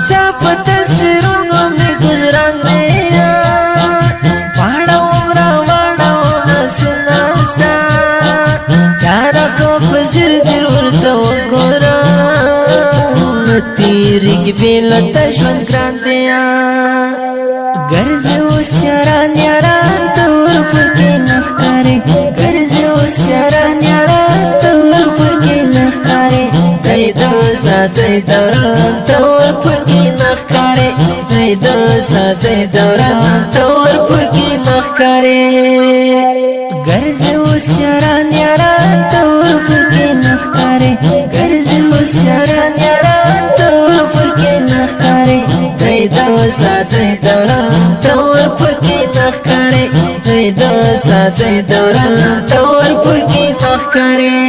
صاف تصویرونو می گزران دیا واڑا عمرہ واڑا عمر سناستا یارا خوب زر زر ورطا وگورا تیرگ بیلا تشون کران دیا گرز اوس یاران یاران تور پکی نخکاری گرز اوس یاران یاران تور پکی نخکاری دیدو ساتي دوران تور پکی نخکاری دیدو ساتي دوران تور پکی نخکاری گرز اوس یاران یاران تور پکی نخکاری گرز اوس یاران یاران تور پکی نخکاری دیدو ساتي دوران تور پکی نخکاری دیدو ساتي دوران تور پکی نخکاری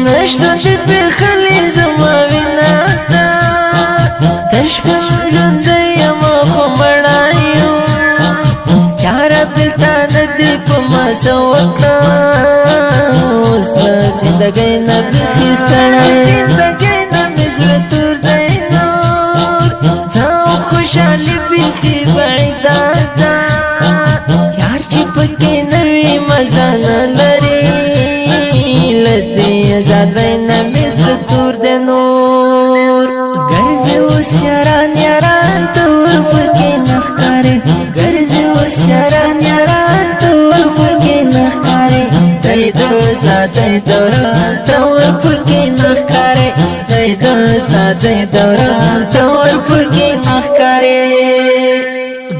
نشتو تسبیح خلی زما وینا تشپن ژوندی ما خو مړایو یاره دلته ندی په ما څه وکړه اوس له زندګۍ نه بیخي ستړی نه مې زړه تور دی نور زه خوشحالي بیخي بعیده ده یار چې پکې نه وي مزه نه لري له دې ازادۍ نه مې زړه تور دی نور ګرځې اوس یاران یاران تور پکې نه ښکاري ګرځې اوس یاران یاران تور پکې نه ښکاري دی د ازادۍ دوران تور پکې نه ښکاري دی د ازادۍ دوران تور پکې نه ښکاري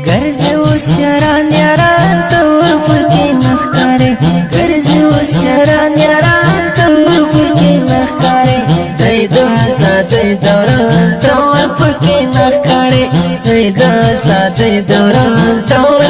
ګرځې اوس یاران یاران تور پکې نه ښکاري ګرځې اوس یاران یاران تور پکې نه ښکاري دی د ازادۍ دوران تور پکې نه ښکاري دی د ازادۍ دوران تور